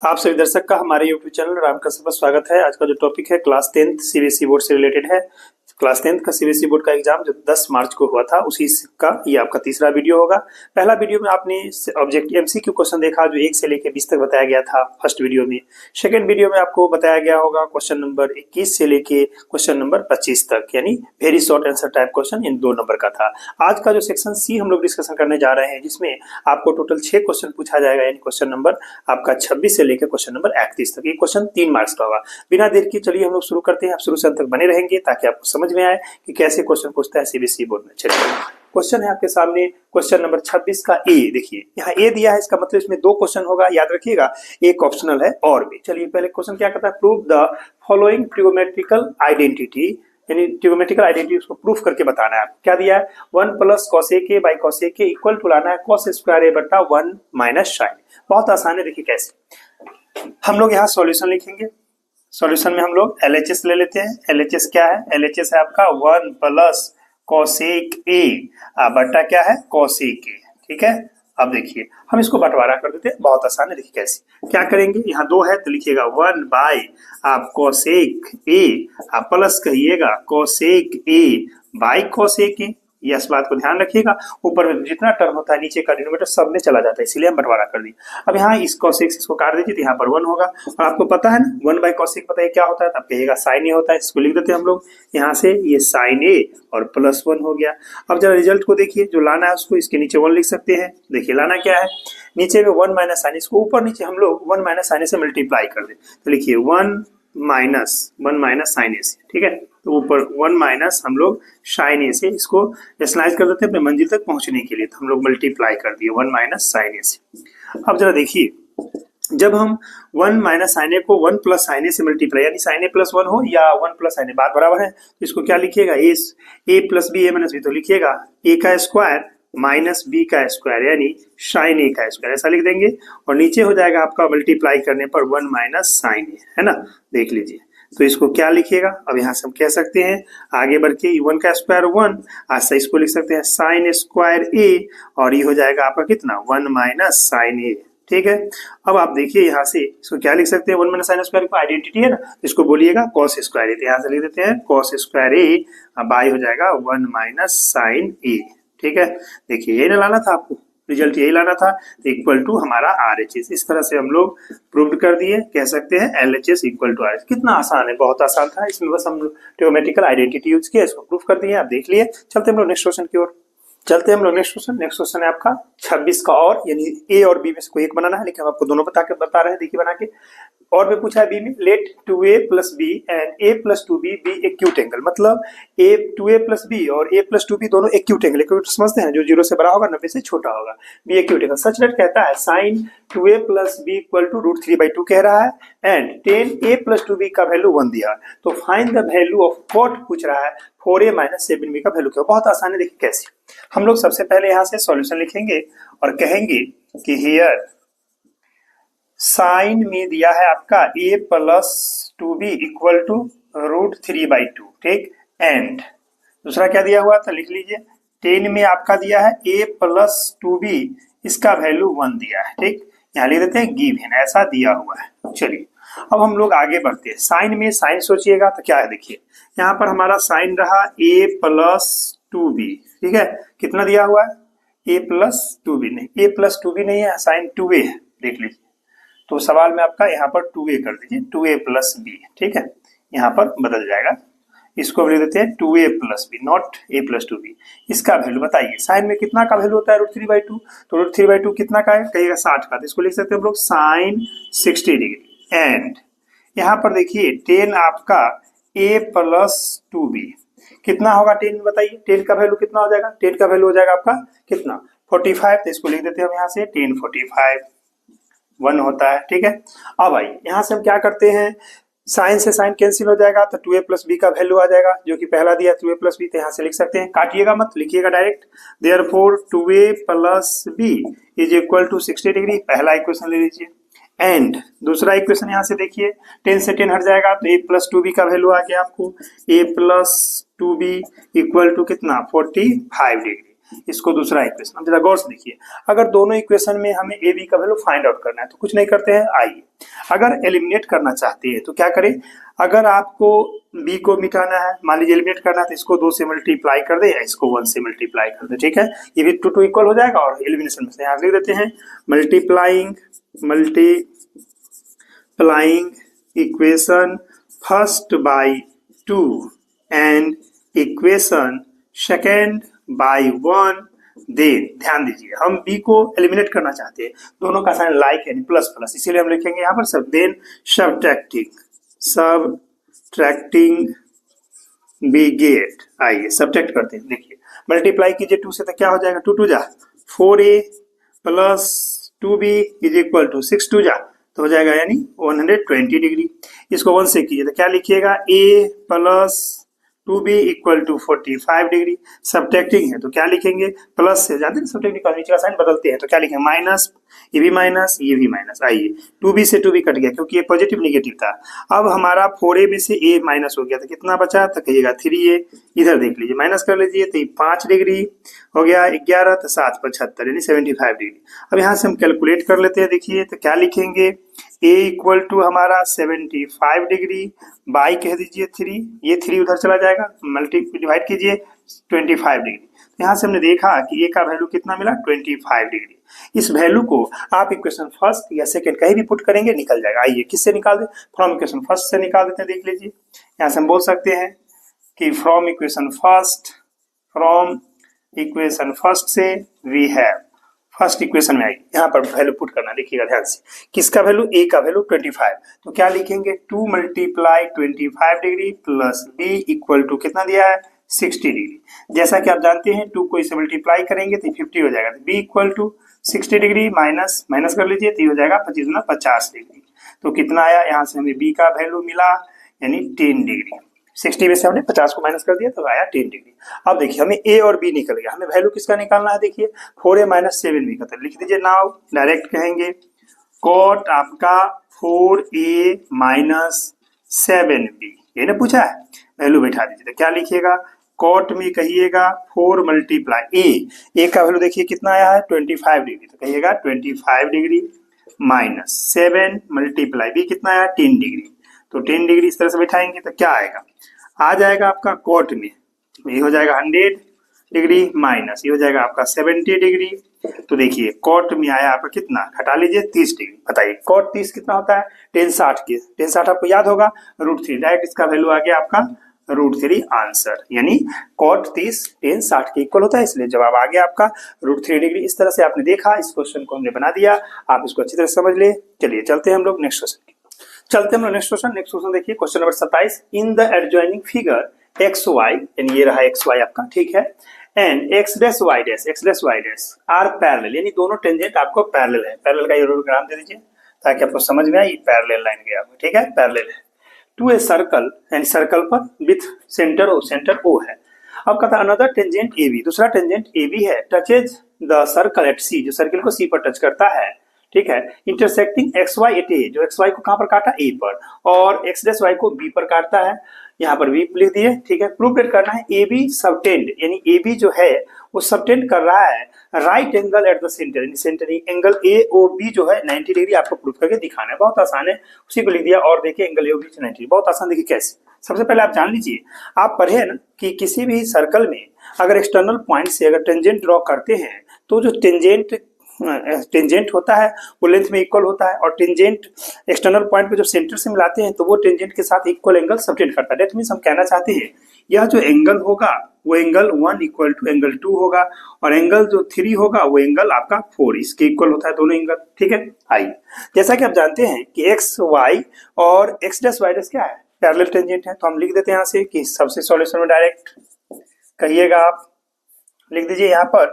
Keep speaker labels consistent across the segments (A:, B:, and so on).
A: आप सभी दर्शक का हमारे YouTube चैनल राम का पर स्वागत है। आज का जो टॉपिक है क्लास 10th सीबीएसई बोर्ड से रिलेटेड है। क्लास 10th का सीबीएसई बोर्ड का एग्जाम जो 10 मार्च को हुआ था उसी का ये आपका तीसरा वीडियो होगा। पहला वीडियो में आपने ऑब्जेक्टिव एमसीक्यू क्वेश्चन देखा जो 1 से लेकर 20 तक बताया गया था फर्स्ट वीडियो में। सेकंड वीडियो में आपको बताया गया होगा क्वेश्चन नंबर 21 से लेके क्वेश्चन नंबर 25 तक, यानी very short answer type question in 2 number का था। आज का जो सेक्शन सी हम लोग डिस्कशन करने जा रहे हैं जिसमें आपको टोटल 6 क्वेश्चन पूछा जाएगा, यानी क्वेश्चन नंबर आपका 26 से लेकर क्वेश्चन नंबर 31 तक। ये क्वेश्चन 3 मार्क्स का होगा। बिना देर के चलिए हम लोग शुरू करते हैं। आप शुरू से अंत तक बने रहेंगे ताकि आपको समझ में आए कि कैसे क्वेश्चन पूछता है सीबीएसई बोर्ड में। चलिए क्वेश्चन है आपके सामने क्वेश्चन नंबर 26 का ए। देखिए यहाँ ए दिया है, इसका मतलब इसमें 2 क्वेश्चन होगा, याद रखिएगा। एक ऑप्शनल है और भी। चलिए पहले क्वेश्चन क्या कहता है, प्रूव द फॉलोइंग ट्रिगोमेट्रिकल आइडेंटिटी, यानी ट्रिगोमेट्रिकल आइडेंटिटी उसको प्रूफ करके बताना है। क्या दिया है, 1 प्लस कॉस ए के बाई कॉस ए के इक्वल टू लाना है कॉस स्क्वायर ए बटा 1 माइनस साइन। बहुत आसान है। देखिए कैसे हम लोग यहाँ सॉल्यूशन लिखेंगे। सॉल्यूशन में हम लोग एलएचएस ले लेते हैं। एलएचएस क्या है, एलएचएस है आपका 1 प्लस कॉसेक ए बटा क्या है कॉसेक ए। ठीक है, अब देखिए हम इसको बंटवारा कर देते हैं। बहुत आसान है। देखिए कैसे क्या करेंगे, यहाँ 2 है तो लिखिएगा 1 बाई आप कॉसेक ए आप प्लस कहिएगा कॉसेक ए बाई कॉसेक ए। इस बात को ध्यान रखिएगा। ऊपर में जितना टर्म होता है नीचे का डिनोमिनेटर सब में चला जाता है, इसीलिए हम बंटवारा कर दिए। अब यहाँ इस कॉसेक इसको काट दीजिए तो यहाँ पर 1 होगा। और आपको पता है ना 1 बाई कॉसेक पता है क्या होता है, तब कहिएगा साइन ए होता है। इसको लिख देते हैं हम लोग यहाँ से, ये साइन ए और प्लस 1 हो गया। अब जरा रिजल्ट को देखिए, जो लाना है उसको इसके नीचे 1 लिख सकते हैं। देखिए लाना क्या है, नीचे में 1 माइनस साइन, इसको ऊपर नीचे हम लोग 1 माइनस साइन से मल्टीप्लाई कर दे तो लिखिए 1 माइनस साइन ए से। ठीक है, तो ऊपर 1 माइनस हम लोग साइन ए से इसको रेशनलाइज कर देते हैं अपने मंजिल तक पहुंचने के लिए, तो हम लोग मल्टीप्लाई कर दिए 1 माइनस साइन ए से। अब जरा देखिए जब हम 1 माइनस साइन ए को 1 प्लस साइन ए से मल्टीप्लाई, यानी साइन ए प्लस 1 हो या 1 प्लस साइन ए बात बराबर है, तो इसको क्या लिखिएगा, ए प्लस बी ए माइनस बी, तो लिखिएगा ए का स्क्वायर माइनस बी का स्क्वायर यानी साइन ए का स्क्वायर, ऐसा लिख देंगे। और नीचे हो जाएगा आपका मल्टीप्लाई करने पर 1 माइनस साइन ए, है ना। देख लीजिए तो इसको क्या लिखिएगा, अब यहाँ से हम कह सकते हैं आगे बढ़ के 1 का स्क्वायर 1, आज इसको लिख सकते हैं साइन स्क्वायर ए, और ये हो जाएगा आपका कितना 1 माइनस साइन ए। ठीक है, अब आप देखिए यहाँ से इसको क्या लिख सकते हैं, 1 माइनस साइन स्क्वायर को आइडेंटिटी है ना, इसको बोलिएगा कॉस स्क्वायर ए, तो यहाँ से लिख देते हैं कॉस स्क्वायर ए, बाई हो जाएगा 1 माइनस साइन ए। ठीक है, देखिए यही ना लाना था आपको, रिजल्ट यही लाना था, इक्वल टू हमारा RHS। इस तरह से हम लोग प्रूव कर दिए, कह सकते हैं LHS इक्वल टू RHS। कितना आसान है, बहुत आसान था। इसमें बस हम ट्रिगोमेट्रिकल आइडेंटिटी यूज किया, इसको प्रूव कर दिए, आप देख लिए। चलते हम लोग नेक्स्ट क्वेश्चन की ओर। चलते हम लोग नेक्स्ट क्वेश्चन है आपका 26 का, और यानी ए और बी में से कोई एक बनाना है, लेकिन हम आपको दोनों बता रहे हैं। देखिए बना के, और में पूछा है बी में, let 2a plus B and a plus 2b B acute angle, मतलब 2a प्लस बी और a प्लस 2b दोनों एक्यूट एंगल। एक्यूट समझते हैं, जो 0 से बड़ा होगा 90 से छोटा होगा, B acute angle. Such that कहता है sine 2a plus B equal to √3/2 कह रहा है, and tan a plus 2b का वैल्यू 1 दिया है, तो find the value of cot पूछ रहा है 4a माइनस 7b का वैल्यू क्या। बहुत आसान है। देखिए कैसे, हम लोग सबसे पहले यहाँ से सॉल्यूशन लिखेंगे और कहेंगे कि हियर साइन में दिया है आपका a plus 2b equal to √3/2। ठीक, एंड दूसरा क्या दिया हुआ था, लिख लीजिए 10 में आपका दिया है a प्लस 2b, इसका वैल्यू 1 दिया है। ठीक, यहाँ लिख देते हैं गिवन, ऐसा दिया हुआ है। चलिए अब हम लोग आगे बढ़ते हैं। साइन में साइन सोचिएगा तो क्या है, देखिए यहाँ पर हमारा साइन रहा a प्लस 2b। ठीक है, कितना दिया हुआ है, a प्लस 2b नहीं, a प्लस 2b नहीं है, साइन 2a है। देख लीजिए, तो सवाल में आपका यहाँ पर 2a कर दीजिए, 2a प्लस b। ठीक है, यहाँ पर बदल जाएगा, इसको लिख देते हैं 2a plus B, not a plus 2b। इसका वैल्यू बताइए, साइन में कितना का वैल्यू होता है √3/2, तो √3/2 कितना का है, कहिएगा 60 का, तो इसको लिख सकते हैं हम लोग साइन 60 डिग्री। एंड यहाँ पर देखिए 10 आपका a प्लस 2b कितना होगा, 10 बताइए, 10 का वैल्यू कितना हो जाएगा, 10 का वैल्यू हो जाएगा आपका कितना 45, तो इसको लिख देते हैं हम यहाँ से 10 45 1 होता है। ठीक है, अब आई यहाँ से हम क्या करते हैं, साइन से साइन कैंसिल हो जाएगा, तो 2a प्लस बी का वैल्यू आ जाएगा, जो कि पहला दिया 2a प्लस बी, तो यहाँ से लिख सकते हैं, काटिएगा मत, लिखिएगा direct. Therefore 2a plus B is equal to 60 degree, पहला इक्वेशन ले लीजिए। एंड दूसरा इक्वेशन यहाँ से देखिए 10 से 10 हट जाएगा, तो a प्लस 2b का वैल्यू आ गया आपको, a plus 2b equal to कितना 45 डिग्री। इसको दूसरा इक्वेशन। अब जरा गौर से देखिए, अगर दोनों इक्वेशन में हमें ए बी का वैल्यू फाइंड आउट करना है तो कुछ नहीं करते हैं, आइए अगर एलिमिनेट करना चाहते हैं तो क्या करें। अगर आपको बी को मिटाना है, मान लीजिए एलिमिनेट करना है, तो इसको 2 से मल्टीप्लाई कर दे या इसको 1 से मल्टीप्लाई कर दे, ठीक है। ये भी 2 इक्वल हो जाएगा और एलिमिनेशन में से यहाँ लिख देते हैं multiplying equation first by 2 and equation second by 1। Then ध्यान दीजिए, हम बी को एलिमिनेट करना चाहते हैं, दोनों का साइन लाइक है प्लस प्लस, इसीलिए हम लिखेंगे यहाँ पर सब। देन सबट्रैक्टिंग बी गेट, आइए सबट्रैक्ट करते हैं। देखिए मल्टीप्लाई कीजिए 2 से तो क्या हो जाएगा, 2 2 जा 4a plus 2b is equal to 6 2 जा तो हो जाएगा यानी 120 डिग्री। इसको 1 से कीजिए तो क्या लिखिएगा, a plus 2b equal to 45 degree. Subtracting है तो क्या लिखेंगे, प्लस से, जानते हैं सब्ट्रैक्टिंग का नीचे का साइन बदलते हैं तो क्या लिखेंगे, माइनस, ये भी माइनस ये भी माइनस। आइए 2b से 2b कट गया क्योंकि ये पॉजिटिव निगेटिव था। अब हमारा 4a में से a माइनस हो गया तो कितना बचा, तो कहिएगा 3a। इधर देख लीजिए माइनस कर लीजिए तो 5 डिग्री हो गया, 11 तो 7 75 यानी 75 डिग्री। अब यहाँ से हम कैलकुलेट कर लेते हैं, देखिए तो क्या लिखेंगे, a इक्वल टू हमारा 75 डिग्री बाई कह दीजिए 3, ये 3 उधर चला जाएगा, मल्टी डिवाइड कीजिए 25 डिग्री। तो यहाँ से हमने देखा कि a का वैल्यू कितना मिला, 25 डिग्री। इस वैल्यू को आप इक्वेशन फर्स्ट या सेकंड कहीं भी पुट करेंगे निकल जाएगा। आइए किससे निकाल दे, फ्रॉम इक्वेशन फर्स्ट से निकाल देते हैं, देख लीजिए। यहाँ से हम बोल सकते हैं कि फ्रॉम इक्वेशन फर्स्ट से वी हैव, फर्स्ट इक्वेशन में आएगी, यहाँ पर वैल्यू पुट करना, देखिएगा ध्यान से, किसका वैल्यू, a का वैल्यू 25, तो क्या लिखेंगे 2 multiply 25 degree plus b equal to कितना दिया है 60 डिग्री। जैसा कि आप जानते हैं 2 को इसे मल्टीप्लाई करेंगे तो 50 हो जाएगा, b equal to 60 degree minus minus कर लीजिए तो ये हो जाएगा 25 गुना 50 डिग्री। तो कितना आया, यहाँ से हमें b का वैल्यू मिला यानी 10 डिग्री। 60 में से हमने 50 को माइनस कर दिया तो आया 10 डिग्री। अब देखिए हमें a और b निकल गया, हमें वैल्यू किसका निकालना है, देखिए 4a माइनस 7b का, तो लिख दीजिए नाउ, डायरेक्ट कहेंगे कॉट आपका 4a माइनस 7b, ये ना पूछा है, वैल्यू बैठा दीजिए। तो क्या लिखिएगा, कॉट में कहिएगा 4 मल्टीप्लाई a का वैल्यू देखिए कितना आया है 25 डिग्री, तो कहिएगा 25 डिग्री माइनस 7 मल्टीप्लाई b कितना आया 10 डिग्री, तो 10 डिग्री इस तरह से बैठाएंगे तो क्या आएगा, आ जाएगा आपका कॉट में ये हो जाएगा 100 डिग्री माइनस ये हो जाएगा आपका 70 डिग्री। तो देखिए कॉट में आया आपका कितना, घटा लीजिए 30 डिग्री। बताइए कॉट 30 कितना होता है, 1060 के 1060 आपको याद होगा √3, डायरेक्ट इसका वैल्यू आ गया आपका √3 आंसर, यानी कॉट 30 1060 के इक्वल होता है, इसलिए जवाब आ गया आपका √3 डिग्री। इस तरह से आपने देखा, इस क्वेश्चन को हमने बना दिया, आप इसको अच्छी तरह समझ ले। चलिए चलते हैं हम लोग नेक्स्ट क्वेश्चन, नेक्स्ट क्वेश्चन देखिए, question number 27। In the adjoining figure X Y, यानी ये रहा एक्स वाई आपका, ठीक है, and X dash Y dash are parallel, यानी दोनों टेंजेंट आपको पैरेलल है। पैरेलल का यूरोग्राम दे दीजिए ताकि आपको समझ में आए, पैरेलल लाइन गया, ठीक है, पैरेलल है टू ए सर्कल, यानी सर्कल पर विथ सेंटर ओ है। अब कहता है अनदर टेंजेंट ए बी, दूसरा टेंजेंट ए बी है, टचेज द सर्कल एट सी, जो सर्कल को सी पर टच करता है, ठीक है, इंटरसेक्टिंग एक्स वाई एट ए, जो एक्स वाई को कहां पर काटा, ए पर, और एक्स डैश वाई को बी पर काटता है, यहाँ पर बी लिख दिए, ठीक है। प्रूव करना है ए बी सबटेंड, यानी ए बी जो है वो सबटेंड कर रहा है right angle at the centre, यानी centre angle A O B जो है 90 डिग्री आपको प्रूव करके दिखाना है। बहुत आसान है, उसी को लिख दिया, और देखिए एंगल ए ओ बी 90, बहुत आसान। देखिए कैसे, सबसे पहले आप जान लीजिए, आप पढ़े ना कि किसी भी सर्कल में अगर एक्सटर्नल पॉइंट से अगर टेंजेंट ड्रॉ करते हैं तो जो टेंजेंट होता है वो लेंथ में इक्वल होता है, और टेंजेंट एक्सटर्नल पॉइंट पे जो सेंटर से मिलाते हैं तो वो टेंजेंट के साथ इक्वल एंगल सबटेंड करता है। दैट मींस हम कहना चाहते हैं यह जो एंगल होगा वो एंगल 1 इक्वल टू एंगल 2 होगा, और एंगल जो 3 होगा वो एंगल आपका 4 इसके इक्वल होता है, दोनों एंगल, ठीक है। आइए, जैसा कि आप जानते हैं कि एक्स वाई और एक्स डैश वाई डैश क्या है, पैरेलल टेंजेंट है, तो हम लिख देते हैं यहाँ से कि सबसे सॉल्यूशन में डायरेक्ट कहिएगा, आप लिख दीजिए यहाँ पर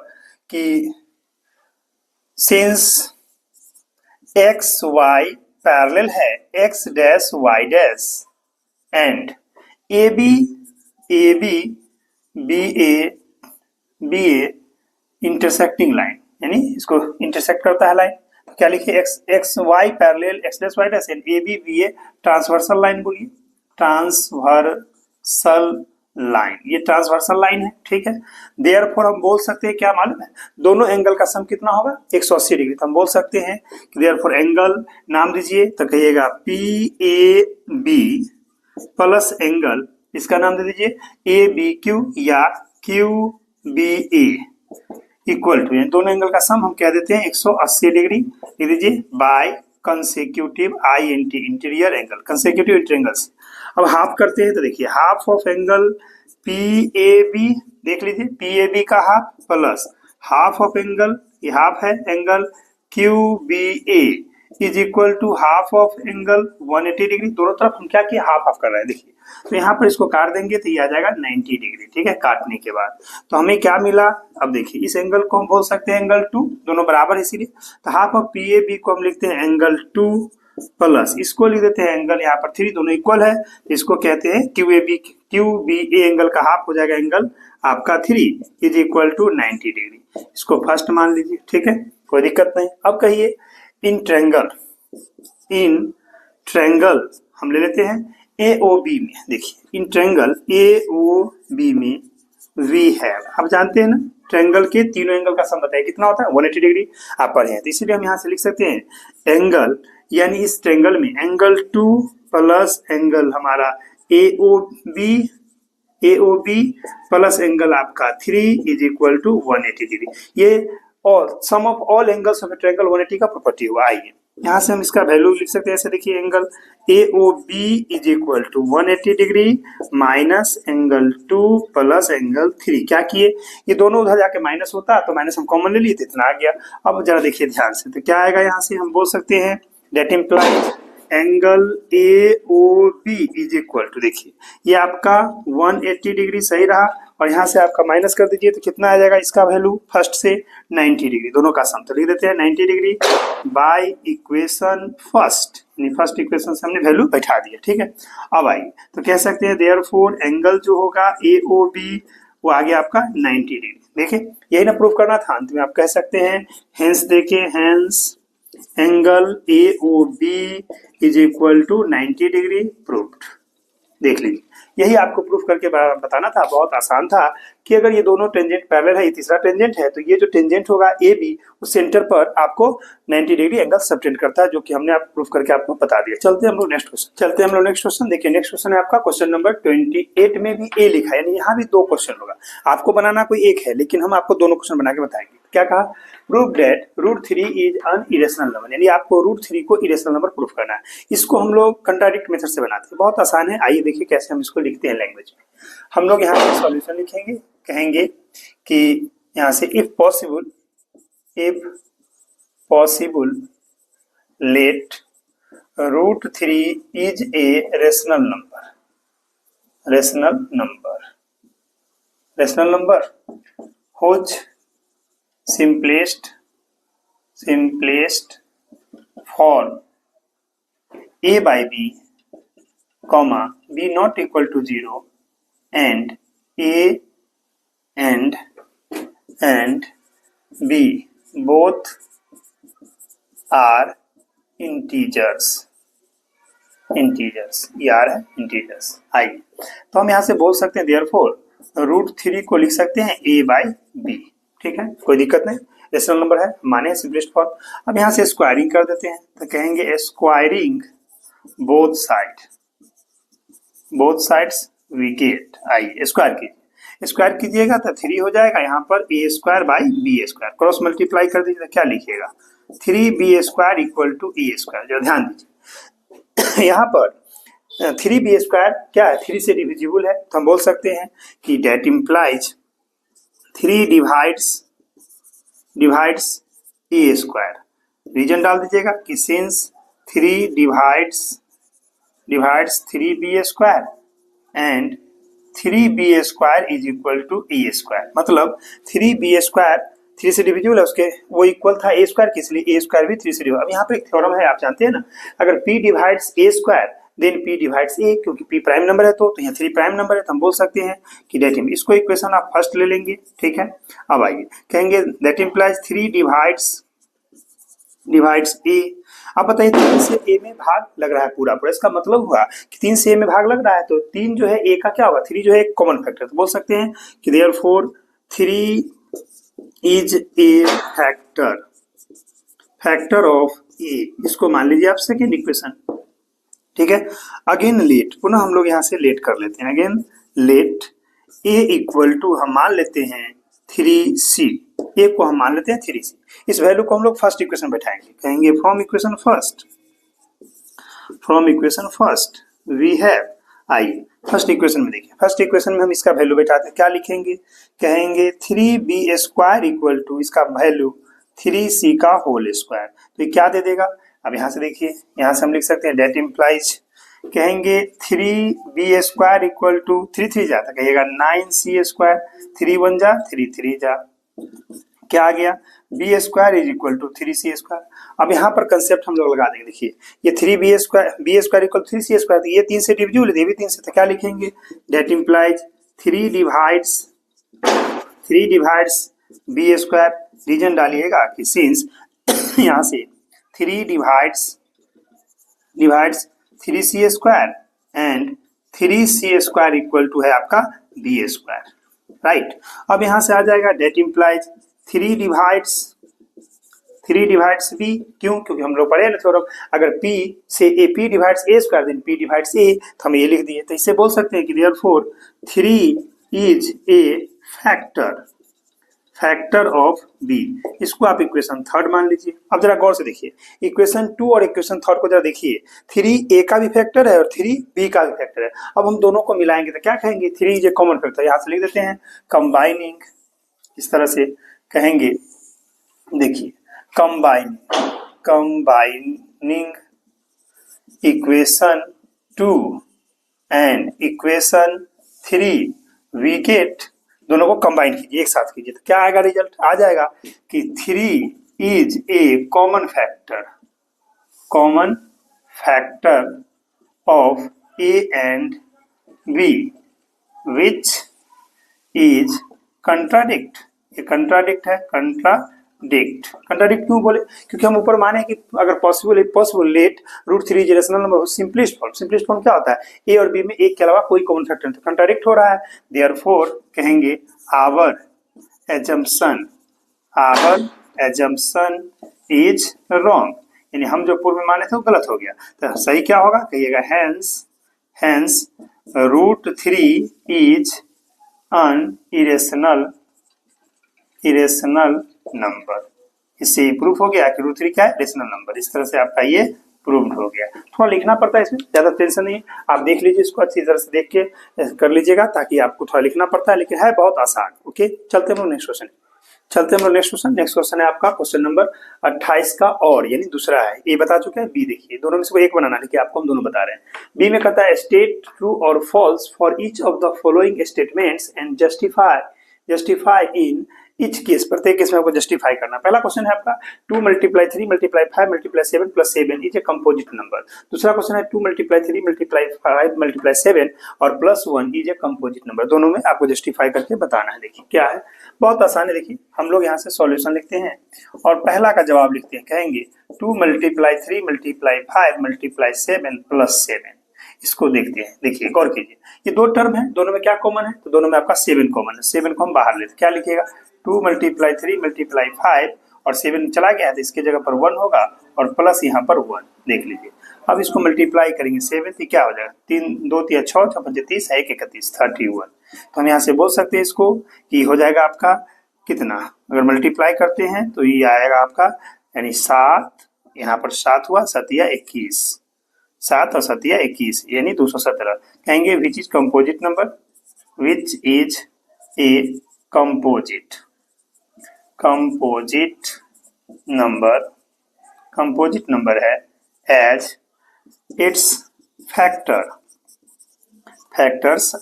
A: कि सिंस एक्स वाई पैरेलल है X dash Y dash and A B B A intersecting line, यानी इसको इंटरसेक्ट करता है लाइन, तो क्या लिखिए X Y parallel X dash Y dash and A B A transversal line, बोलिए ट्रांसवर्सल लाइन, ये ट्रांसवर्सल लाइन है, ठीक है। देयरफॉर हम बोल सकते हैं क्या मालूम है, दोनों एंगल का सम कितना होगा 180 डिग्री। तो हम बोल सकते हैं कि देयरफॉर एंगल नाम दीजिए, तो कहिएगा PAB प्लस एंगल, इसका नाम दे दीजिए ABQ या QBA इक्वल टू, दोनों एंगल का सम हम क्या देते हैं 180 डिग्री लिख दीजिए by consecutive INT interior angle, consecutive interior. अब हाफ करते हैं तो देखिए हाफ ऑफ एंगल PAB, देख लीजिए PAB का half plus half of angle, ये हाफ है angle QBA is equal to half of angle 180 degree. दोनों तरफ हम क्या किए हाफ हाफ कर रहे हैं, देखिए तो यहाँ पर इसको काट देंगे तो ये आ जाएगा 90 डिग्री, ठीक है। काटने के बाद तो हमें क्या मिला, अब देखिए इस एंगल को हम बोल सकते हैं एंगल 2, दोनों बराबर है इसीलिए, तो हाफ ऑफ PAB को हम लिखते हैं एंगल 2 प्लस इसको लिख देते हैं एंगल यहाँ पर 3, दोनों इक्वल है, इसको कहते हैं QBA एंगल का हाफ हो जाएगा एंगल आपका 3 इज इक्वल टू 90 डिग्री। इसको फर्स्ट मान लीजिए, ठीक है, कोई दिक्कत नहीं। अब कहिए इन ट्रैंगल हम ले लेते हैं AOB में, देखिए इन ट्रैंगल AOB में वी है, आप जानते हैं ना ट्रैंगल के तीनों एंगल का सम बताइए कितना होता है 180 डिग्री, आप पढ़े हैं, तो इसीलिए हम यहाँ से लिख सकते हैं एंगल, यानी इस ट्रैंगल में एंगल 2 प्लस एंगल हमारा AOB प्लस एंगल आपका 3 इज इक्वल टू 180 डिग्री। ये और sum of all angles of a triangle 180 का प्रॉपर्टी हुआ। आइए यहाँ से हम इसका वैल्यू लिख सकते हैं, ऐसे देखिए angle AOB is equal to 180 degree minus angle 2 plus angle 3। क्या किए, ये दोनों उधर जाके माइनस होता तो माइनस हम कॉमन ले लिए तो इतना आ गया। अब जरा देखिए ध्यान से, तो क्या आएगा यहाँ से, हम बोल सकते हैं that implies angle AOB is equal to, देखिए ये आपका 180 डिग्री सही रहा, और यहाँ से आपका माइनस कर दीजिए तो कितना आ जाएगा इसका वैल्यू फर्स्ट से 90 डिग्री, दोनों का सम तो लिख देते हैं 90 degree by equation first, first equation से हमने वैल्यू बैठा दिया, ठीक है। अब आइए तो कह सकते हैं देयरफॉर एंगल जो होगा AOB वो आ गया आपका 90 डिग्री। देखिए यही ना प्रूफ करना था, अंत में आप कह सकते हैं हेंस, देखिए hence angle AOB is equal to 90 degree proved. देख लीजिए यही आपको प्रूफ करके बताना था, बहुत आसान था कि अगर ये दोनों टेंजेंट पैरेलल है, ये तीसरा टेंजेंट है, तो ये जो टेंजेंट होगा AB उस सेंटर पर आपको 90 डिग्री एंगल सबटेंड करता है, जो कि हमने आप प्रूफ करके आपको बता दिया। चलते हैं हम लोग नेक्स्ट क्वेश्चन, देखिए नेक्स्ट क्वेश्चन है आपका क्वेश्चन नंबर 28 में भी A लिखा है, यानी यहाँ भी 2 क्वेश्चन होगा, आपको बनाना कोई एक है लेकिन हम आपको दोनों क्वेश्चन बना के बताएंगे। क्या कहा, prove that √3 is an irrational number, यानी आपको √3 को इरेशनल नंबर प्रूफ करना है। इसको हम लोग कंट्राडिक्ट मेथड से बनाते हैं, बहुत आसान है। आइए देखिए कैसे हम इसको लिखते हैं लैंग्वेज में। हम लोग यहाँ पर सॉल्यूशन लिखेंगे, कहेंगे कि यहाँ से if possible let √3 is a rational number whose simplest form A by B, comma B not equal to 0 and A and B both are integers, ये R है integers। आइए तो हम यहाँ से बोल सकते हैं therefore √3 को लिख सकते हैं A by B, ठीक है, कोई दिक्कत नहीं, रेशनल नंबर है, माने सिंपलेस्ट फॉर्म। अब यहाँ से स्क्वायरिंग कर देते हैं, तो कहेंगे squaring both sides we get. आइए स्क्वायर कीजिएगा तो 3 हो जाएगा, यहाँ पर A² by B², cross multiply कर दीजिए, क्या लिखिएगा 3B² इक्वल टू A²। जो ध्यान दीजिए यहाँ पर 3B² क्या है, 3 से डिविजिबल है, तो हम बोल सकते हैं कि date implies 3 divides A²। Reason डाल दीजिएगा कि since 3 divides 3B² and 3B² is equal to A², मतलब 3B² 3 से डिविजिबल है, उसके वो इक्वल था A² के, इसलिए A² भी 3 से डिविजिबल। अब यहाँ पर एक थ्योरम है, आप जानते हैं ना, अगर P divides A² then P divides A, क्योंकि P प्राइम नंबर है तो यहाँ 3 प्राइम नंबर है, तो हम बोल सकते हैं कि दैट इम, इसको इक्वेशन आप फर्स्ट ले लेंगे, ठीक है। अब आइए कहेंगे दैट इम्प्लाइज 3 डिवाइड्स A। अब बताइए 3 से a में भाग लग रहा है पूरा पूरा, इसका मतलब हुआ कि 3 से a में भाग लग रहा है तो 3 जो है a का क्या होगा, 3 जो है एक कॉमन फैक्टर, तो बोल सकते हैं कि therefore 3 is a factor of a। इसको मान लीजिए आप सेकेंड इक्वेशन, ठीक है। अगेन लेट, पुनः हम लोग यहाँ से लेट कर लेते हैं। Again let a equal to हम मान लेते हैं 3c, a को हम मान लेते हैं 3c। इस वैल्यू को हम लोग फर्स्ट इक्वेशन बैठाएंगे, कहेंगे from equation first we have, आइए फर्स्ट इक्वेशन में देखिए, फर्स्ट इक्वेशन में हम इसका वैल्यू बैठाते हैं, क्या लिखेंगे, कहेंगे 3b² इक्वल टू इसका वैल्यू 3c का होल स्क्वायर। तो ये क्या दे देगा, अब यहाँ से देखिए, यहाँ से हम लिख सकते हैं डेट इम्प्लाइज, कहेंगे 3b² इक्वल टू 3 जाता, कहिएगा 9c², 3 1 जा 3 जा, क्या आ गया, b² is equal to 3c²। अब यहाँ पर कंसेप्ट हम लोग लगा देंगे, देखिए ये 3b² इक्वल 3c², तो ये 3 से डिविजिबल, ये भी 3 से, तो क्या लिखेंगे, date implies 3 divides b², reason डालिएगा कि सिंस यहाँ से 3 divides 3c² and 3c² equal to है आपका b², राइट। अब यहाँ से आ जाएगा डेट इम्प्लाइज 3 डिवाइड्स b, क्यों, क्योंकि हम लोग पढ़े ना थोड़ा, अगर p से a, p divides a² then p divides a, तो हम ये लिख दिए, तो इससे बोल सकते हैं कि therefore 3 is a factor of b। इसको आप इक्वेशन थर्ड मान लीजिए। अब जरा गौर से देखिए, इक्वेशन 2 और इक्वेशन थर्ड को जरा देखिए, 3a का भी फैक्टर है और 3b का भी फैक्टर है। अब हम दोनों को मिलाएंगे तो क्या कहेंगे, 3 इज ए कॉमन फैक्टर, यहाँ से लिख देते हैं कंबाइनिंग, इस तरह से कहेंगे, देखिए combining equation 2 and equation 3 we get, दोनों को कंबाइन कीजिए, एक साथ कीजिए, तो क्या आएगा, रिजल्ट आ जाएगा कि 3 is a common factor of a and b which is contradict. ये कंट्राडिक्ट है, कंट्राडिक्ट क्यों बोले, क्योंकि हम ऊपर माने कि अगर पॉसिबल लेट √3 रेशनल नंबर हो, सिंपलेस्ट फॉर्म क्या होता है, ए और बी में एक के अलावा कोई कॉमन फैक्टर नहीं, तो कंट्राडिक्ट हो रहा है, देयरफॉर कहेंगे आवर एजम्पशन इज रॉन्ग, यानी हम जो पूर्व में माने थे वो गलत हो गया, तो सही क्या होगा, कहिएगा hence √3 is an irrational number. इससे प्रूफ हो गया कि √3 क्या है, रेशनल नंबर। इस तरह से आपका ये प्रूव्ड हो गया। थोड़ा लिखना पड़ता है, इसमें ज्यादा टेंशन नहीं है, आप देख लीजिए, इसको अच्छी तरह से देख के कर लीजिएगा, ताकि आपको थोड़ा लिखना पड़ता है, लेकिन है बहुत आसान। ओके, चलते हम लोग नेक्स्ट क्वेश्चन है आपका क्वेश्चन नंबर 28 का, और यानी दूसरा है, ए बता चुके हैं, बी देखिए, दोनों में से कोई एक बनाना, लेकिन आपको हम दोनों बता रहे हैं। बी में कहता है स्टेट ट्रू और false for each of the following statements and justify in each case, प्रत्येक केस में आपको जस्टिफाई करना। पहला क्वेश्चन है आपका 2 × 3 × 5 × 7 + 7 इज ए कंपोजिट नंबर। दूसरा क्वेश्चन है 2 × 3 × 5 × 7 और +1 इज ए कंपोजिट नंबर। दोनों में आपको जस्टिफाई करके बताना है। देखिए क्या है, बहुत आसान है। देखिए हम लोग यहाँ से सॉल्यूशन लिखते हैं और पहला का जवाब लिखते हैं, कहेंगे 2 × 3 × 5 × 7 + 7। इसको देखते हैं, देखिए गौर कीजिए, ये दो टर्म है, दोनों में क्या कॉमन है, तो दोनों में आपका 7 कॉमन है। 7 को हम बाहर लेते, क्या लिखिएगा, 2 × 3 × 5 और 7 चला गया है, तो इसके जगह पर 1 होगा और प्लस यहाँ पर 1, देख लीजिए। अब इसको मल्टीप्लाई करेंगे 7, तो क्या हो जाएगा, 3 2 3 6 6 5 30 1 31 31। तो हम यहाँ से बोल सकते हैं इसको कि हो जाएगा आपका कितना, अगर मल्टीप्लाई करते हैं तो ये आएगा आपका, यानी 7, यहाँ पर 7 हुआ, 7 या 21, 7 और 7 या 21 यानी 217। कहेंगे which is composite number, which is a composite number है एज इट्स फैक्टर्स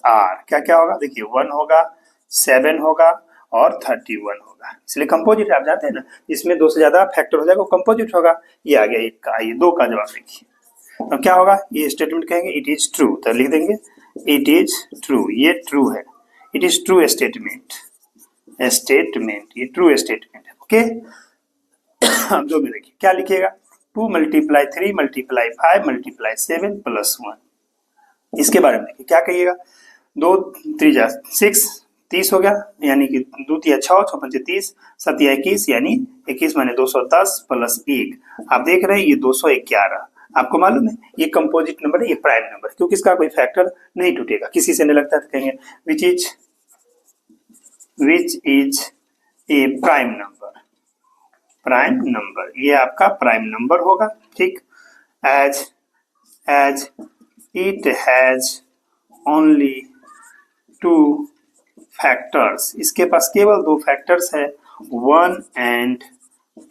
A: आर, क्या क्या होगा, देखिए 1 होगा, 7 होगा और 31 होगा, इसलिए कंपोजिट है। आप जानते हैं ना, इसमें 2 से ज्यादा फैक्टर हो जाएगा वो कंपोजिट होगा। ये आ गया 1 का, ये 2 का जवाब देखिए। तो क्या होगा, ये स्टेटमेंट कहेंगे इट इज ट्रू, तो लिख देंगे इट इज ट्रू, ये ट्रू है, इट इज ट्रू स्टेटमेंट, ये ट्रू स्टेटमेंट है। ओके अब जो में देखिए क्या लिखिएगा, 2 मल्टीप्लाई 3 मल्टीप्लाई 5 मल्टीप्लाई 7 प्लस 1। इसके बारे में देखिए क्या कहिएगा। 2 3 6 30 हो गया, यानी कि 2 3 6 6 5 30 7 21, यानी 21 माने 210 प्लस 1। आप देख रहे हैं ये 211। आपको मालूम है ये कंपोजिट नंबर है, ये प्राइम नंबर, क्योंकि इसका कोई फैक्टर नहीं टूटेगा। किसी से नहीं लगता तो कहेंगे which is a prime number. Prime number ये आपका प्राइम नंबर होगा, ठीक। As it has only 2 factors, इसके पास केवल 2 फैक्टर्स है, 1 and